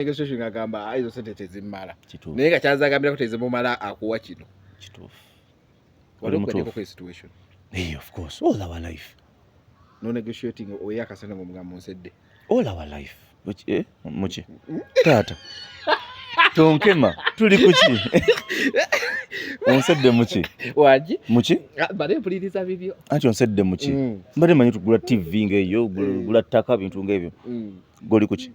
Negotiation ngagamba aizo sente tezimala. Naye nga kyazagambira ko tezimumala akuwa kino. Kituufu. Wali okwadeko kwa situation. Hey, of course. All our life. No negotiating oya kasana ngomuga monsedde. All our life. Muchi. Tata. Tonkema. Tuli kuchi. Onsedde muchi. Waji? Muchi? Bade mpuliriza bibyo. Anti onsedde muchi. Bade manyi tugula TV ngeyo, gula ttaka bintu ngebyo. Goli kuchi.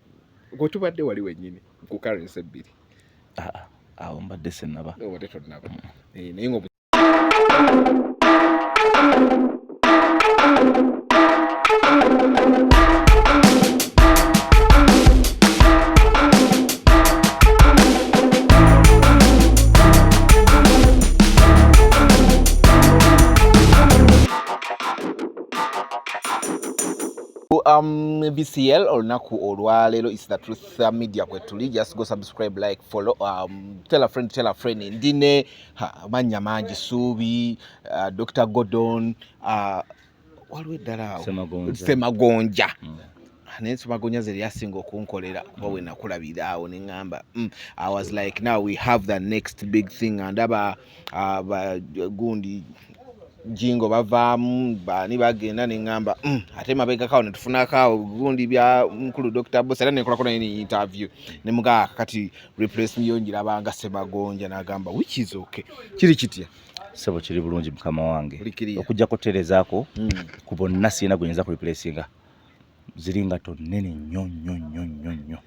Gotubadde wali wennyini ku currency ebbiri. Awo mbadde sennaba. Obadde tonnaba. Naye ngo BCL olunaku olwaleero is the truth media kwetuli. Just go subscribe, like, follow, tell a friend ndine manya mangi Subi, Dr. Gordon, waliwo eddala Semagonja. Naye Semagonja ze yasinga okunkolera kuba we nakulabira awo ne ngamba I was like now we have the next big thing and gundi jingo bavaamu bani bagenda ne ngamba ate mabega kawo netufuna kawo gundi bya mukulu Dr. Boss era nekola kona ni interview ne muga kati replace miyonjira banga Semagonja nagamba which is okay kiri kitya sebo kiri bulungi mukama wange okujja koterezaako ku bonna sina gwenza ku replacinga ziringa to nene nnyo.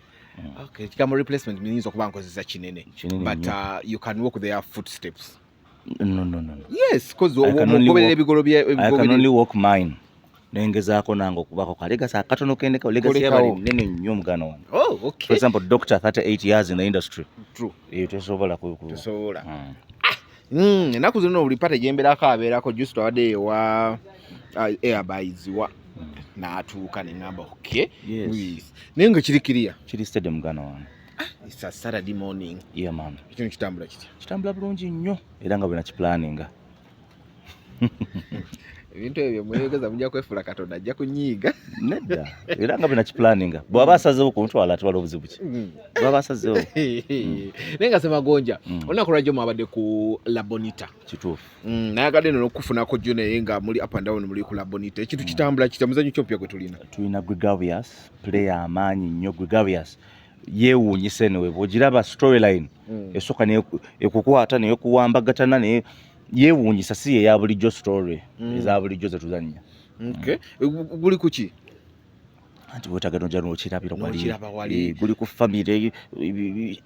Okay, kama replacement means okuba nkozesa kinene but you can walk their footsteps. No. Yes, because I can only walk mine. Nengezaako nango kubako kalega sa katono kende ka legacy yabali nene nnyo mugana wange. Oh, okay. For example, doctor 38 years in the industry. True. Tesobola ku. Tesobola. Enaku zino ulipata jembera akabeerako just wadde wa airbuys wa n'atuuka ne ngamba okay. Yes. Naye nga kirikiriya. Kiri steady mugana wange. It's a Saturday morning. Yeah, man. Kino kitambula kitya? Kitambula bulungi nnyo era nga bwe nakiplaninga. Ebintu ebyo mwegeza mujja kwefula Katonda ajja kunyiiga. Nedda. Era nga bwe nakiplaninga. Bw'aba asazeewo kumutwala atwala obuzibu ki? Bw'aba asazeewo. Naye nga Semagonja olunaku lwajjo mwabadde ku La Bonita. Kituufu. Nayagadde nno okufunako jjo naye nga muli up and down muli ku La Bonita. Ekintu kitambula kitya muzannyo ki opya gwe tulina? Tulina Gregarious, player amaanyi nnyo Gregarious. Yeewuunyise newe bw'ogiraba storyline esooka ekukwata neyekuwambagatana naye yeewuunyisa si ye ya bulijjo story eza bulijjo ze tuzannya. Guli kuki? Anti wetagano nja n'okirabira wali guli ku family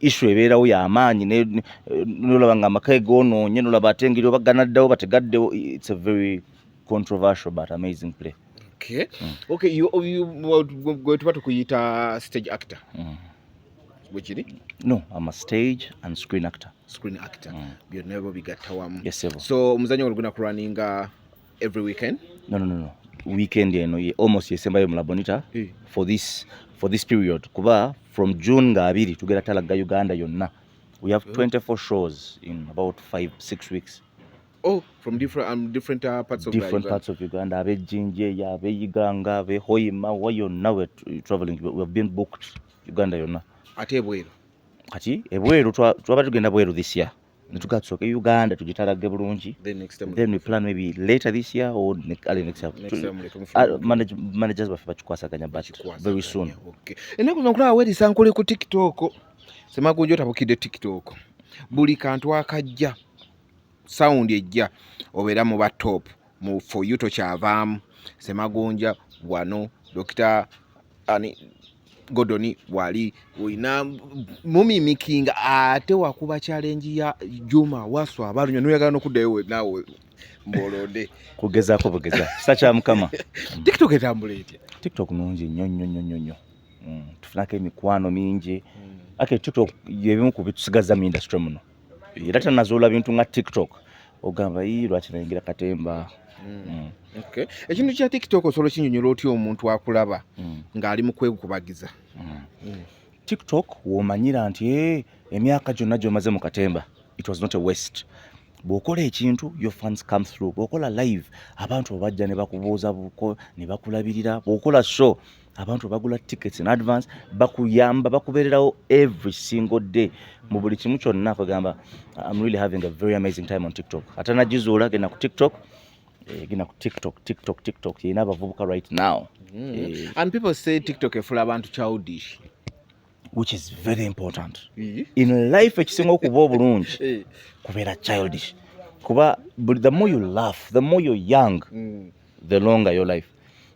issue ebeerawo y'amaanyi n'olaba nga amaka goonoonye n'olaba ate engeri oba ganaddawo bategaddewo. It's a very controversial but amazing play. Okay, you tuba tukuyita stage actor. Wechiri? No, I'm a stage and screen actor. Screen actor. Byonna ebyo bigatta wamu. Yes, sir. So omuzannyo oguna kurunninga every weekend? No. Weekend eno almost yesembayo mu La Bonita for this period. Kuba from June nga 2 tugera talaga Uganda yonna. We have 24 shows in about 5-6 weeks. Oh, from different parts of different parts of Uganda. Abe Jinje, abe Iganga, abe Hoima, yonna we're traveling. We have been booked Uganda yonna. Ate ebweru. Kati ebweru twaba tugenda bweru this year. Netugatsoka Uganda tugitalage bulungi. Then we plan maybe later this year or next year. Managers baffe bakikwasaganya but very soon. Okay. Enaku zonkulaba werisa nkole ku TikTok. Semagonja otabukidde TikTok. Buli kantu akajja sound ejja obeera mu ba top mu for you tokyavaamu. Semagonja wano Dr. Gordon wali uina mumimikinga ate wakuba challenge ya Juma Waswa abalunya noyagala nokuddayo nawe mbolode kugezaako bugeza sacha mukama. TikTok etambula etya? TikTok nungi nnyo. Tufunako emikwano mingi. Ake TikTok yebimu ku bitusigaza mu industry muno. Era tanazola bintu nga TikTok ogamba lwaki nayingira katemba. Okay. Ekintu kya TikTok osolo kinyonyola otya omuntu akulaba ng'ali mu kwekubagiza? TikTok womanyira nti emyaka gyonna gy'omaze mu katemba it was not a waste. Bw'okola ekintu your fans come through. Bw'okola live abantu obajja ne bakubuuza buko ne bakulabirira. Bw'okola show abantu bagula tickets in advance bakuyamba bakubererawo every single day mu buli kimu kyonna kugamba I'm really having a very amazing time on TikTok atanagizuula genda ku TikTok gina ku TikTok yina abavubuka right now and people say TikTok efula abantu childish which is very important in life ekisinga okuba obulungi kubeera childish kuba the more you laugh the more you're young the longer your life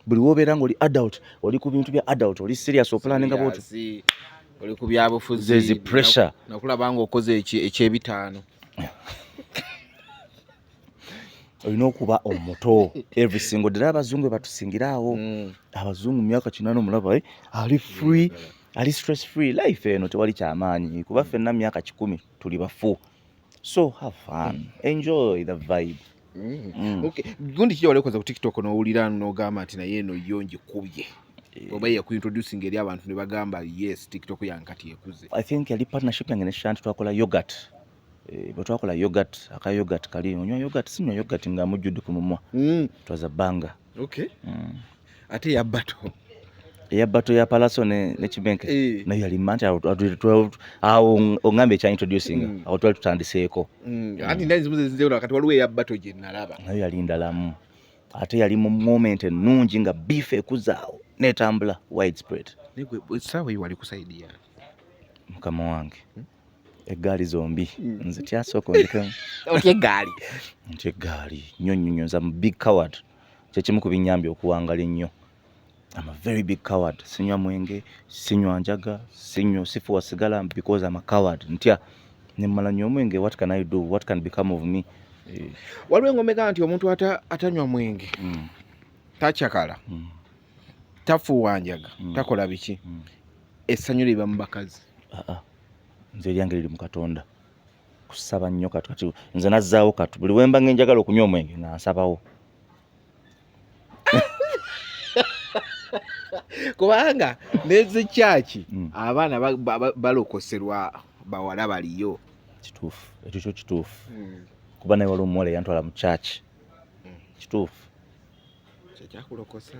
buli wobeera nga oli adult oli ku bintu bya adult oli serious opulaninga bwotyo oli ku byabufuzi there's a pressure nakulaba nga okoze ekyebitaano olina okuba omuto every single day abazungu batusingiraawo abazungu myaka 8 mulaba ali free ali stress free life eno tewali kyamaanyi kuba ffenna myaka 10 tuli bafu so have fun enjoy the vibe okay gundi kiyo walekoza ku TikTok n'owulira n'ogamba nti naye eno yo ngikubye oba yakuintroducing eri abantu ne bagamba yes TikTok yankati ekuze I think yali partnership yange ne Shanti twakola yogurt bwetwakola yogurt aka yogurt kali onywa yogurt sinywa yogurt nga mujjudde ku mumwa twaza banga okay ate ya bato ya Palaso ne Kibenke nayo yali manti awo ongambe ekya introducing awo twali tutandiseeko ati ndazimuze zinzeero wakati waliwo ya bato gye nalaba nayo yali ndalamu ate yali mu moment ennungi nga beef ekuzaawo netambula widespread sawa yi wali kusaidia mukama wange eggaali zombi nze tyasooka ondekemu otye eggaali nti eggaali nnyo nza mu big coward kyekimu ku binyambye okuwangala ennyo I'm a very big coward sinywa mwenge sinywa njaga sifuwa sigala because I'm a coward ntya nemala nnyo mwenge what can I do what can become of me waliwo engomeka nti omuntu atanywa mwenge takyakala tafuwa njaga takola biki essanyu liba mu bakazi nze eryange liri mu Katonda kusaba nnyo kati nze nazzaawo kati buli wemba ngenjagala okunywa omwenge nga nsabawo kubanga neze kyaki abaana balokoserwa bawala baliyo kituufu ekyo kyo kituufu kuba naye waliwo omuwala yantwala mu kyaki kituufu kyekyakulokosa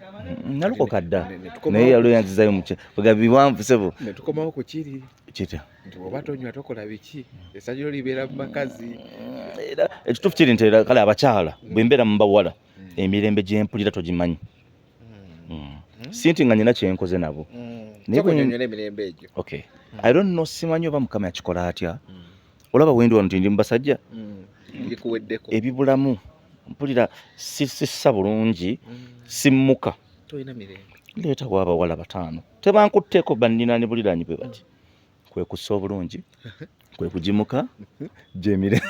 nalokoka dda naye yaliwo yanzizayo mukye bwega biwanvu sebo netukomawo ku kiri kitya nti oba tonywa tokola biki essanyu libeera mu bakazi ekituufu kiri nti era kale abakyala bwe mbeera mu bawala emirembe gye mpulira togimanyi sinti nga nina kyenkoze nabo okay I don't know simanyi oba mukama yakikola atya olaba wendi wano nti ndi mubasajja ebibulamu mpulira sissa bulungi simmuka leetawo abawala 5 tebankutteeko bannina ne buliranyi bwe bati kwe kussa obulungi kwe kugimuka gyemire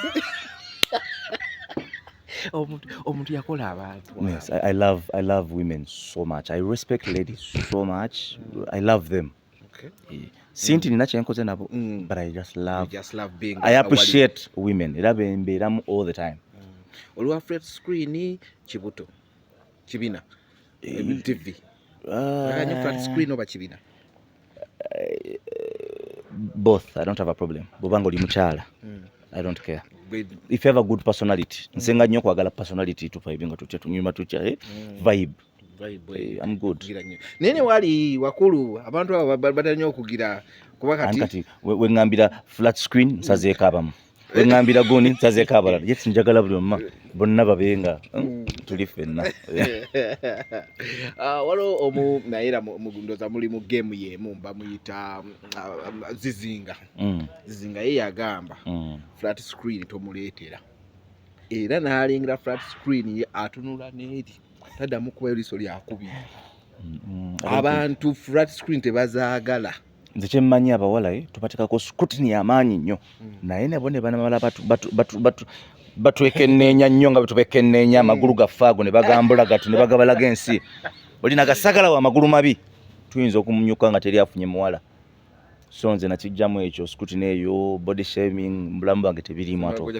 omuntu yakola abantu yes I love women so much I respect ladies so much I love them sinti nina kyenkoze nabo but I just love being I appreciate women era bembeeramu all the time oliwa flat screen kibuto kibina TV flat screen oba kibina both I don't have a problem bobanga oli mukyala I don't care if you have a good personality nsenga nnyo kwagala personality tu vibe nga tutya tunyuma tutya vibe I'm good nene wali wakulu abantu abo batanyo okugira kuba kati we ngambira flat screen nsazeeko abamu we ngambira goni nsazeeko abalala yet njagala buli omma bonna babenga tuli ffenna waliwo omu nayera mugundoza muli mu game yemu bamuyita zizinga ye yagamba flat screen tomuleetera era n'alingira flat screen ye atunula n'eri taddamu kuba eriiso lyakubiri abantu flat screen tebazaagala nze kyemmanyi abawala tubateekako scrutiny y'amaanyi nnyo naye nabo ne banamala batwekenneenya nnyo nga betubekenneenya amagulu gaffe ago ne bagambula gati ne bagabalaga ensi olina gasagala wa amagulu mabi tuyinza okumunyuka nga teri afunye muwala so nze nakijjamu ekyo scrutiny eyo body shaming mbulamu bwange tebirimu ato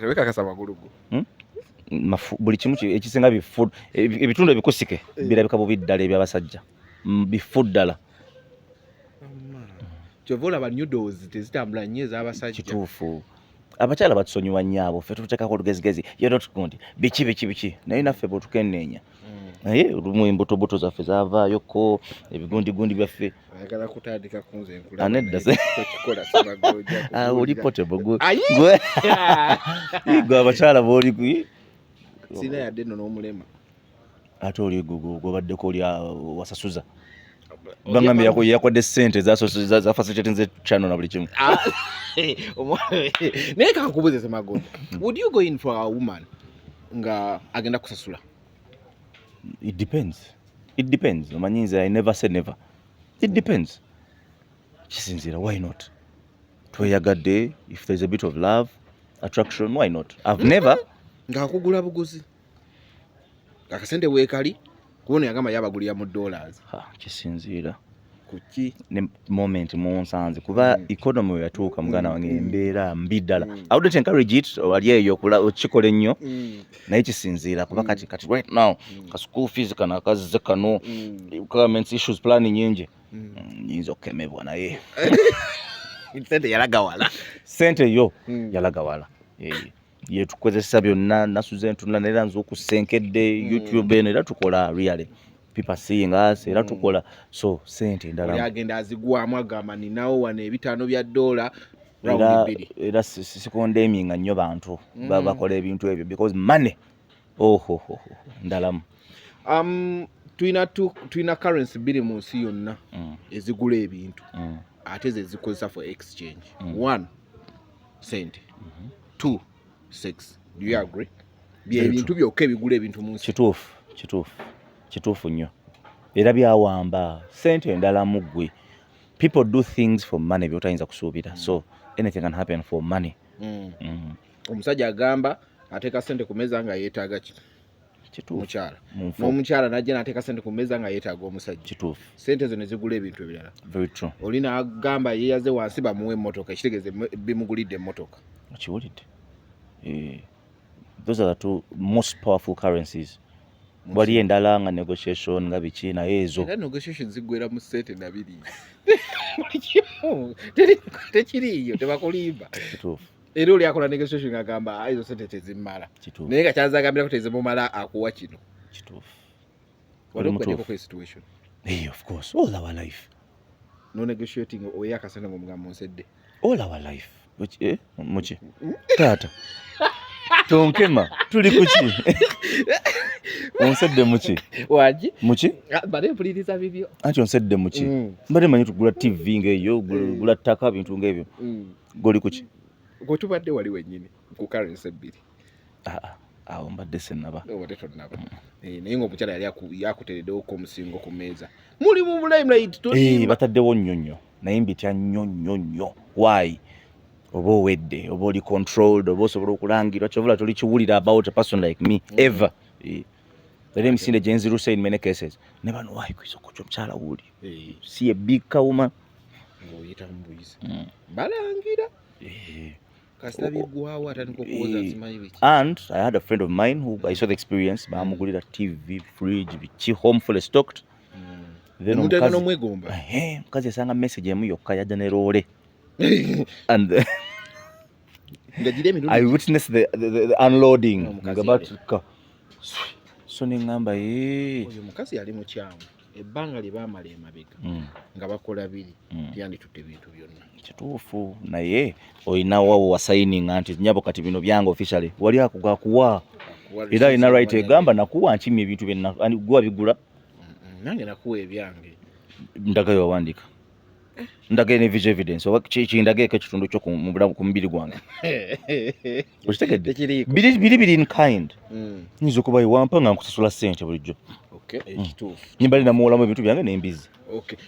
buli kimu ekisinga ebitundu ebikusike birabika bubi ddala ebyabasajja bifu ddala kyovola ba noodles tezitambula nnyo ez'abasajja kituufu abakyala batusonyiwa nnyo abo ffe tuteekako olugezigezi yero tukundi biki naye naffe bwe tukenneenya naye olumu embutobuto zaffe zavaayo ebigundi byaffe ayagala kutandika kunze anedda kikola Semagonja oli potable gwe abakyala booli sina yadde nno n'omulema ate oli gwebaddeko oli wasasuza bangambye yakodde ssente za facilitating the channel na buli kimu naye kankubuuze Semagonja, would you go in for a woman nga agenda kusasula? It depends omanyi nze I never say never. It depends. Kisinzira, why not? Tweyagadde, if there's a bit of love, attraction, why not? I've never ng'akugula buguzi akasente weekali kubona yagamba yabagulira mu dollars. Kisinzira kuki ne moment munsanze kuba economy we yatuuka mugana wange embeera mbi ddala. I wouldn't encourage it wali eyo okikola ennyo naye kisinzira kuba kati right now ka school fees kana akazze kano government issues planning nyingi nyinza okukemebwa naye sente yalaga wala sente yo yalaga wala yetukozesa byonna nasuze ntunula neera nza okusenkedde YouTube eno era tukola really people seeing us era tukola so sente ndala yagenda azigwamu agamba ninawo wane ebitaano bya dola round bibiri era sikondeming nnyo bantu bakola ebintu ebyo because money ndalamu tuina currency biri mu nsi yonna ezigula ebintu ate ze zikozesa for exchange. One, sente. Two, sex. Do you agree? Ebintu byokka ebigula ebintu mu nsi. Kituufu nnyo era byawamba sente endala muggwe. People do things for money byotayinza kusuubira so anything can happen for money. Omusajja agamba ateeka sente ku meza nga yeetaaga mukyala n'omukyala najja n'ateeka sente ku meza nga yeetaaga omusajja. Kituufu. Sente zo ne zigula ebintu ebirala. Very true. Oli n'agamba yeeyaze wansi bamuwe emmotoka ekitegeeze bimugulidde emmotoka. Okiwulidde? Those are the two most powerful currencies. Wali endala nga negotiation nga biki naye ezo. Era negotiation zigwera mu sente na biri. Tekiriyo tebakulimba. Kituufu. Era oli akola negotiation agamba ezo sente tezimala. Naye nga kyazagambira ko tezimumala akuwa kino. Kituufu. Wali okukwateko ku situation. Of course. All our life. No negotiating oye akasente mu mugambo nsedde. All our life. Muki? Tata. Tonkema. Tuli kuki? Onsedde muki? Waji? Muki? Bale mpuliriza bibyo. Anti onsedde muki? Mbadde manyi tugula TV ng'eyo, gula ttaka bintu ng'ebyo. Goli kuki? Gwe tubadde wali wennyini ku currency ebbiri. Awo mbadde sennaba. Obadde tonnaba. Naye ng'omukyala yali yakuteereddewoko omusingo ku meeza. Muli mu limelight tolimba. Bataddewo nnyo naye mbitya nnyo. Why? Oba owedde, oba oli controlled, oba osobola okulangirwa kyovula toli kiwulira about a person like me ever. Era emisinde gye nziruse in many cases. Never know why kwiza okutya omukyala wuli. See a big woman. Ng'oyita mbuyizi. Balangira. Kasita biggwawo atandika okuwoza nsimanyi biki. And I had a friend of mine who I saw the experience. Bamugulira TV, fridge, biki, home fully stocked. Then omukazi yasanga message emu yokka yajja ne roole. And I witnessed the unloading. So nengamba oyo mukazi yali mukyamu ebbanga lye baamala emabega nga bakola biri tiyanditutte ebintu byonna. Kituufu naye olinawo wasayininga nti nyabo kati bino byange officially wali akuwa era alina right egamba nakuwa nkimya ebintu byenna gwa bigula nange nakuwa ebyange ndagayo wawandika ndagayo ne visual evidence oba kindageeko ekitundu kyo ku mubiri gwange okitegedde biri in kind nyinza okuba iwampa nga nkusasula ssente bulijjo nyimba lina muwolamu ebintu byange n'embizi.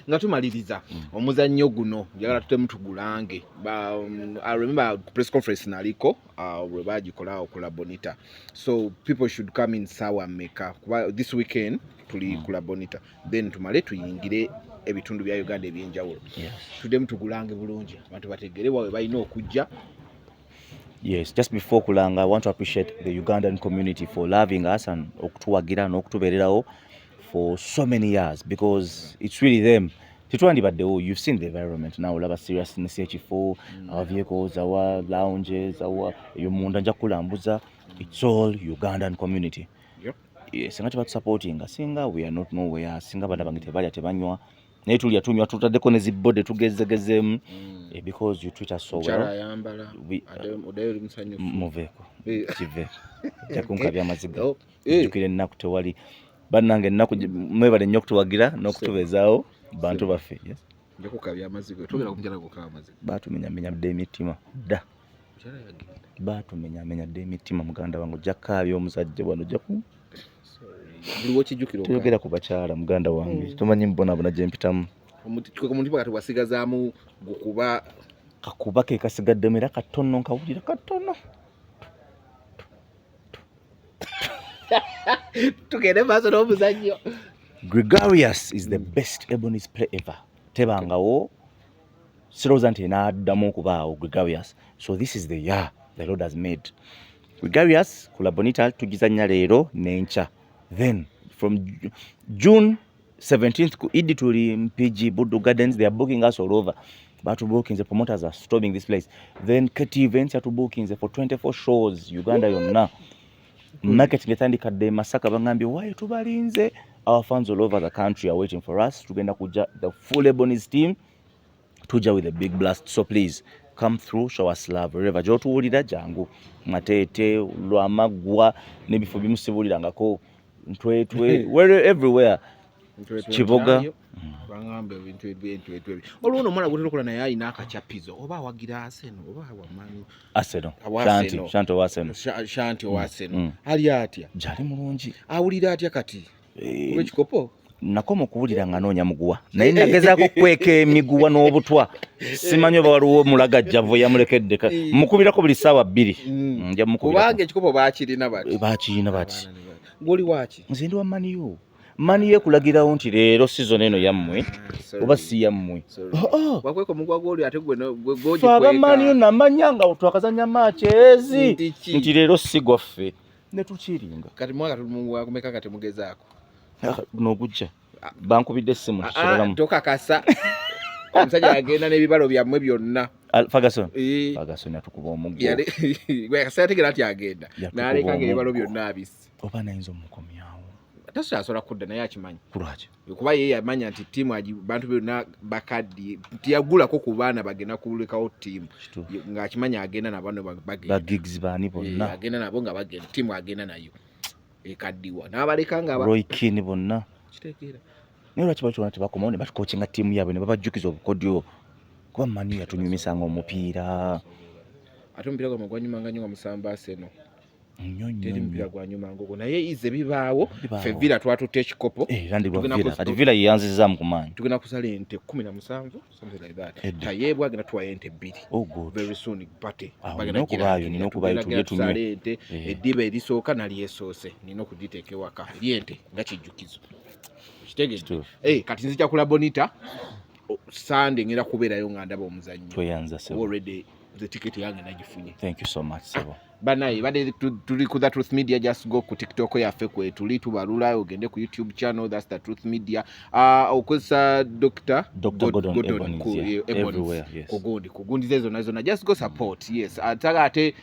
Nga tumaliriza omuzannyo guno njagala tutemu tugulange. I remember press conference naliko lwe bagikola okula Bonita, so people should come in sawa meka kuba this weekend tuli kula Bonita then tumale tuyingire ebitundu bya Uganda ebyenjawulo. Tudemu tugulange bulungi abantu bategere wawe balina okujja. Yes, just before kulanga, I want to appreciate the Ugandan community for loving us and okutuwagira n'okutubeererawo for so many years because it's really them. Titwandibaddewo, you've seen the environment now, olaba seriousness y'ekifo, our vehicles, our lounges, our yomunda nja kulambuza, it's all Ugandan community. singa tebatu supporting singa we are not nowhere singa bana bange tebalya tebanywa naye tulya tunywa tutaddeko ne zibode tugezegezemu because you treat us so well muveeko kive jakunka byamaziga jukire ennaku tewali bannange ennaku mwebale nnyo okutuwagira n'okutubezaawo bantu baffe batumenyamenyadde emitima dda batumenyamenyadde emitima muganda wange ojja kkaabya omusajja bwano ojjaku tuyogera ku bakyala muganda wange tomanyi mbonaabona gye mpitamu kakuba ke kasigaddemu era katono nkawulira katono tugende maaso n'omuzannyo. Gregarious is the best Ebonies play ever. Tebangawo sirowooza nti enaaddamu okubaawo Gregarious. So this is the year the Lord has made. Gregarious ku La Bonita tugizannya leero n'enkya. Then from June 17th ku Idi tuli Mpigi Buddu Gardens, they are booking us all over. Batu bookings, the promoters are storming this place. Then KT Events are to bookings for 24 shows Uganda yonna. Marketing etandikadde Masaka bangambye why tubalinze. Our fans all over the country are waiting for us. Tugenda kuja the full Ebonies team tuja with a big blast. So please come through, show us love wherever jotuwulira jangu Matete Lwamagwa n'ebifo bimusibulirangako Ntwetwe where everywhere Kiboga bangambe ebintu ebintu olwo omwana gutolokola naye ayina akachapizo oba awagira Arsenal oba awamani Arsenal Shanti wa Arsenal ali atya jali mulungi awulira atya kati wekikopo nakoma okuwulira nga noonya muguwa naye nagezaako kweka emiguwa n'obutwa simanyi oba waliwo mulagajjavu yamulekedde mukubirako buli ssaawa 2 nja mukubira kubanga ekikopo baakirina bati ng'oli waaki nze ndi wa mani yekulagirawo nti leero season eno yammwe oba si yammwe wakweka omugwa gw'oli ate gwe abamaniyo namanya nga twakazanya match ezi nti leero si gwaffe ne tukiringa kati mwaka tumuwakumeka kati mugezaako n'ogujja bankubidde essimu tokakasa omusajja agenda n'ebibalo byammwe byonna Ferguson atukuba omuggo yategera nti agenda n'aleka ng'ebibalo byonna abisi oba nayinza omukomyawo tasobola kudda naye akimanyi kulwaki kuba ye yamanya nti ttiimu bantu byonna bakaddi tiyagulako ku baana bagenda kulekawo ttiimu ng'akimanya agenda nabano bagigs baani bonna agenda nabo nga bagenda ttiimu agenda nayo ekaddiwa n'abaleka nga Roy Keane bonna kitegeera naye lwaki bakibona tebakomawo ne batukokinga ttiimu yaabwe ne babajjukiza obukodyo kuba Manu yatunyumisanga omupiira ate omupiira gwamwe gwanyumanga nnyo nga musamba Arsenal teri mpira gwa nyuma ngoko naye ize bibaawo fe Villa twatutte ekikopo kati Villa yeyanzizaamu ku maanyi tugenda kusala ente 17 something like that tayeebwa agenda tuwa ente 2 very soon pate bagenda okubayo tulye tunywe ente eddiba erisooka nalyesoose nina okugiteeka ewaka lyente nga kijjukizo kitegeeza kati nzija ku La Bonita Sunday ngenda kubeerayo nga ndaba omuzannyo tweyanza sebo already the ticket yange nagifunye. Thank you so much sebo banayi bade tuli ku The Truth Media, just go ku TikTok yaffe kwe tuli tubalula ogende ku YouTube channel, that's The Truth Media. Okozesa Dr. Gordon everywhere, yes. Kugundi zezo nazo na just go support, yes. Ate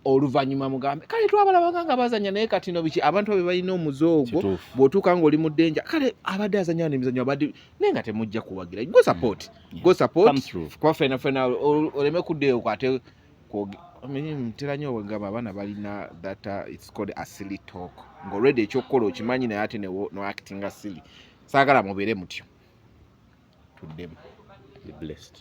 oluvanyuma mugambe kale twabalaba nga bazanya naye kati no biki abantu abe balina omuzoogo bwotuuka nga oli mu ddenja kale abadde azanya n'emizannyo abadde naye nga temujja kuwagira. Go support, go support kwa fena oleme kuddeyo kwate ntera nnyo ngamba abaana balina that it's called a silly talk ng'olwedde ekyokukola okimanyi naye ate no acting nga silly. Saagala mubeere mutyo tuddemu. Be blessed.